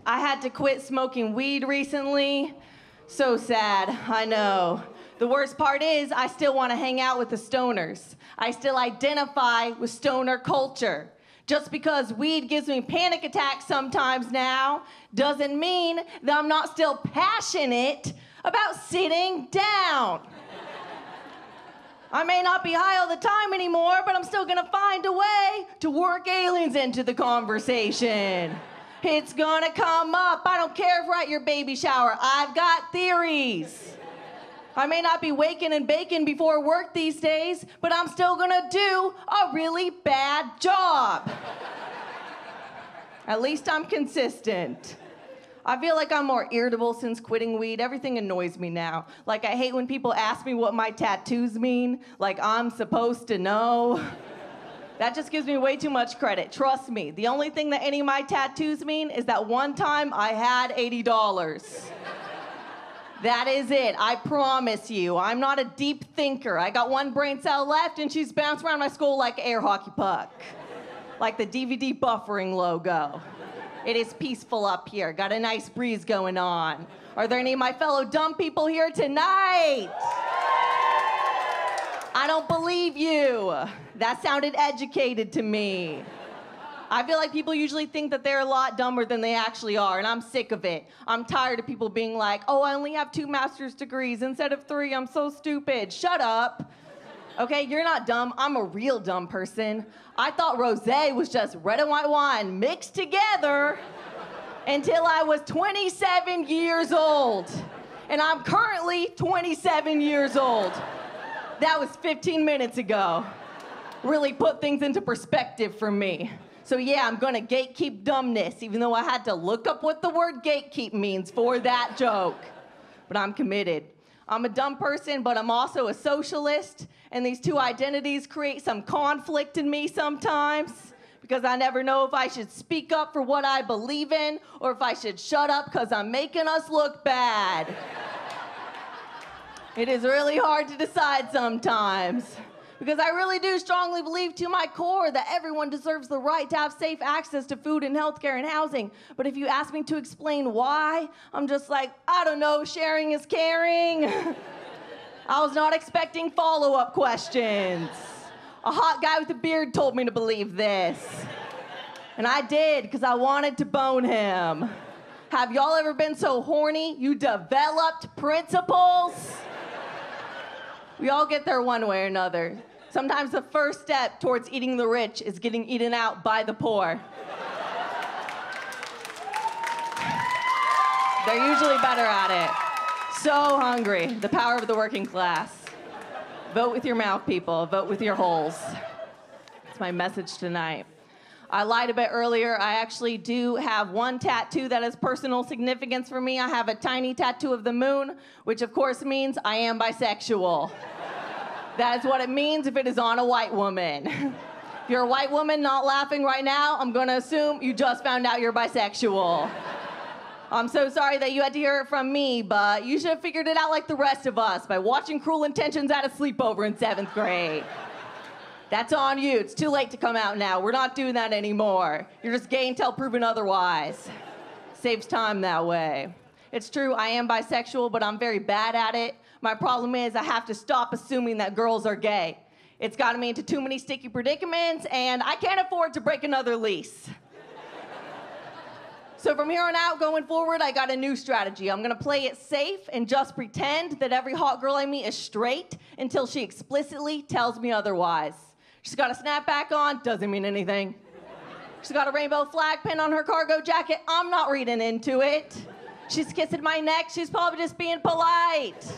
I had to quit smoking weed recently. So sad, I know. The worst part is I still want to hang out with the stoners. I still identify with stoner culture. Just because weed gives me panic attacks sometimes now doesn't mean that I'm not still passionate about sitting down. I may not be high all the time anymore, but I'm still gonna find a way to work aliens into the conversation. It's gonna come up. I don't care if we're at your baby shower. I've got theories. I may not be waking and baking before work these days, but I'm still gonna do a really bad job. At least I'm consistent. I feel like I'm more irritable since quitting weed. Everything annoys me now. Like, I hate when people ask me what my tattoos mean, like I'm supposed to know. That just gives me way too much credit. Trust me, the only thing that any of my tattoos mean is that one time I had $80. That is it, I promise you. I'm not a deep thinker. I got one brain cell left and she's bounced around my skull like an air hockey puck. Like the DVD buffering logo. It is peaceful up here, got a nice breeze going on. Are there any of my fellow dumb people here tonight? I don't believe you. That sounded educated to me. I feel like people usually think that they're a lot dumber than they actually are, and I'm sick of it. I'm tired of people being like, oh, I only have 2 master's degrees instead of 3, I'm so stupid. Shut up. Okay, you're not dumb, I'm a real dumb person. I thought rosé was just red and white wine mixed together until I was 27 years old. And I'm currently 27 years old. That was 15 minutes ago. Really put things into perspective for me. So yeah, I'm gonna gatekeep dumbness, even though I had to look up what the word gatekeep means for that joke. But I'm committed. I'm a dumb person, but I'm also a socialist, and these two identities create some conflict in me sometimes, because I never know if I should speak up for what I believe in, or if I should shut up because I'm making us look bad. It is really hard to decide sometimes, because I really do strongly believe to my core that everyone deserves the right to have safe access to food and healthcare and housing. But if you ask me to explain why, I'm just like, I don't know, sharing is caring. I was not expecting follow-up questions. A hot guy with a beard told me to believe this. And I did, because I wanted to bone him. Have y'all ever been so horny you developed principles? We all get there one way or another. Sometimes the first step towards eating the rich is getting eaten out by the poor. They're usually better at it. So hungry. The power of the working class. Vote with your mouth, people. Vote with your holes. That's my message tonight. I lied a bit earlier. I actually do have one tattoo that has personal significance for me. I have a tiny tattoo of the moon, which of course means I am bisexual. That is what it means if it is on a white woman. If you're a white woman not laughing right now, I'm gonna assume you just found out you're bisexual. I'm so sorry that you had to hear it from me, but you should have figured it out like the rest of us by watching Cruel Intentions at a sleepover in 7th grade. That's on you. It's too late to come out now. We're not doing that anymore. You're just gay until proven otherwise. Saves time that way. It's true, I am bisexual, but I'm very bad at it. My problem is I have to stop assuming that girls are gay. It's gotten me into too many sticky predicaments, and I can't afford to break another lease. So from here on out, going forward, I got a new strategy. I'm gonna play it safe and just pretend that every hot girl I meet is straight until she explicitly tells me otherwise. She's got a snapback on, doesn't mean anything. She's got a rainbow flag pin on her cargo jacket, I'm not reading into it. She's kissing my neck, she's probably just being polite.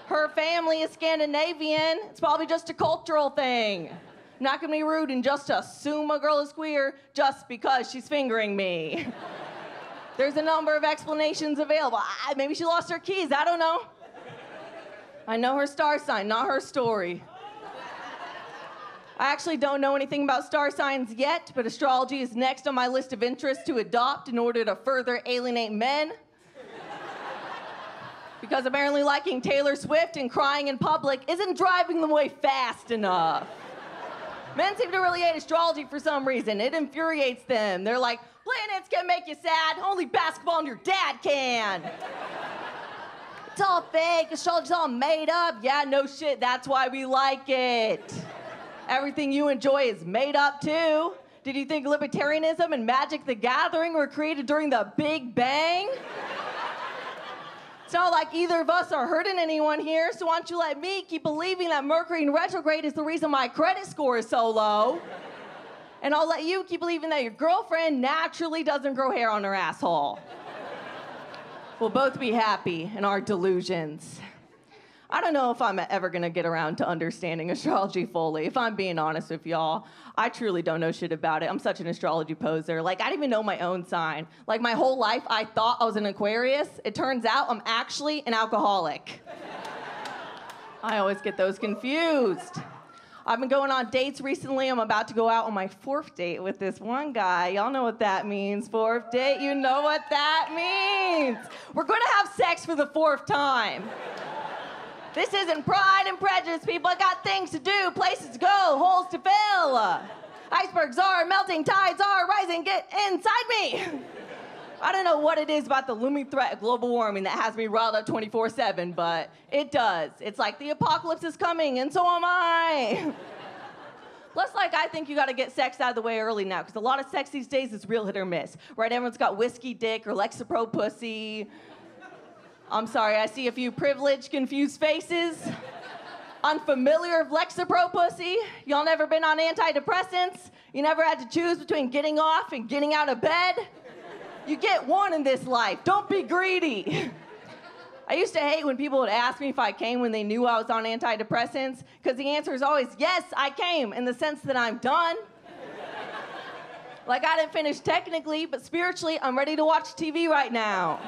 Her family is Scandinavian, it's probably just a cultural thing. I'm not gonna be rude and just assume a girl is queer just because she's fingering me. There's a number of explanations available. Maybe she lost her keys, I don't know. I know her star sign, not her story. I actually don't know anything about star signs yet, but astrology is next on my list of interests to adopt in order to further alienate men. Because apparently liking Taylor Swift and crying in public isn't driving them away fast enough. Men seem to really hate astrology for some reason. It infuriates them. They're like, Planets can make you sad. Only basketball and your dad can. It's all fake. Astrology's all made up. Yeah, no shit. That's why we like it. Everything you enjoy is made up too. Did you think libertarianism and Magic the Gathering were created during the Big Bang? It's not like either of us are hurting anyone here, so why don't you let me keep believing that Mercury in retrograde is the reason my credit score is so low? And I'll let you keep believing that your girlfriend naturally doesn't grow hair on her asshole. We'll both be happy in our delusions. I don't know if I'm ever gonna get around to understanding astrology fully. If I'm being honest with y'all, I truly don't know shit about it. I'm such an astrology poser. Like, I didn't even know my own sign. Like, my whole life, I thought I was an Aquarius. It turns out I'm actually an alcoholic. I always get those confused. I've been going on dates recently. I'm about to go out on my 4th date with this one guy. Y'all know what that means. 4th date, you know what that means. We're gonna have sex for the 4th time. This isn't Pride and Prejudice, people. I got things to do, places to go, holes to fill. Icebergs are melting, tides are rising. Get inside me. I don't know what it is about the looming threat of global warming that has me riled up 24/7, but it does. It's like the apocalypse is coming, and so am I. Plus, like, I think you gotta get sex out of the way early now, because a lot of sex these days is real hit or miss, right? Everyone's got whiskey dick or Lexapro pussy. I'm sorry, I see a few privileged, confused faces. Unfamiliar of Lexapro pussy? Y'all never been on antidepressants? You never had to choose between getting off and getting out of bed? You get one in this life. Don't be greedy. I used to hate when people would ask me if I came when they knew I was on antidepressants, because the answer is always, yes, I came, in the sense that I'm done. Like, I didn't finish technically, but spiritually, I'm ready to watch TV right now.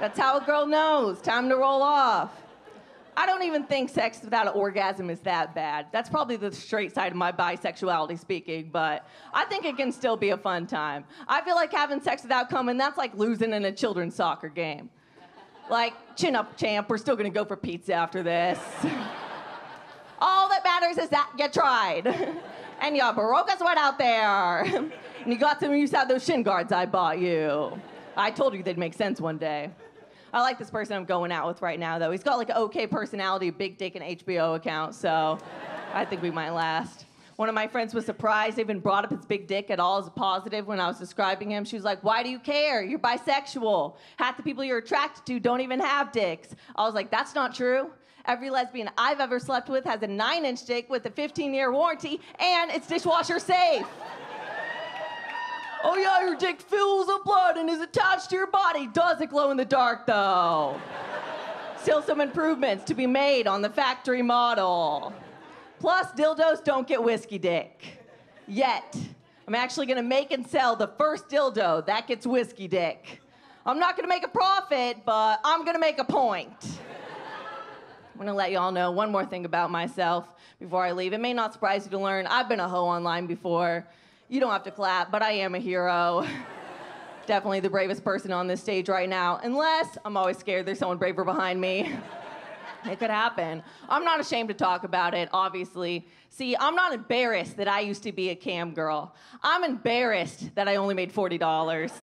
That's how a girl knows. Time to roll off. I don't even think sex without an orgasm is that bad. That's probably the straight side of my bisexuality speaking, but I think it can still be a fun time. I feel like having sex without coming, that's like losing in a children's soccer game. Like, chin up, champ, we're still gonna go for pizza after this. All that matters is that you tried. And you broke a sweat out there. And you got some use out of those shin guards I bought you. I told you they'd make sense one day. I like this person I'm going out with right now, though. He's got like an okay personality, big dick, and HBO account, so I think we might last. One of my friends was surprised I even brought up his big dick at all as a positive when I was describing him. She was like, why do you care? You're bisexual. Half the people you're attracted to don't even have dicks. I was like, that's not true. Every lesbian I've ever slept with has a 9-inch dick with a 15-year warranty, and it's dishwasher safe. Oh yeah, your dick fills with blood and is attached to your body. Does it glow in the dark, though? Still some improvements to be made on the factory model. Plus, dildos don't get whiskey dick. Yet. I'm actually gonna make and sell the first dildo that gets whiskey dick. I'm not gonna make a profit, but I'm gonna make a point. I'm gonna let y'all know one more thing about myself before I leave. It may not surprise you to learn I've been a hoe online before. You don't have to clap, but I am a hero. Definitely the bravest person on this stage right now, unless I'm always scared there's someone braver behind me. It could happen. I'm not ashamed to talk about it, obviously. See, I'm not embarrassed that I used to be a cam girl. I'm embarrassed that I only made $40.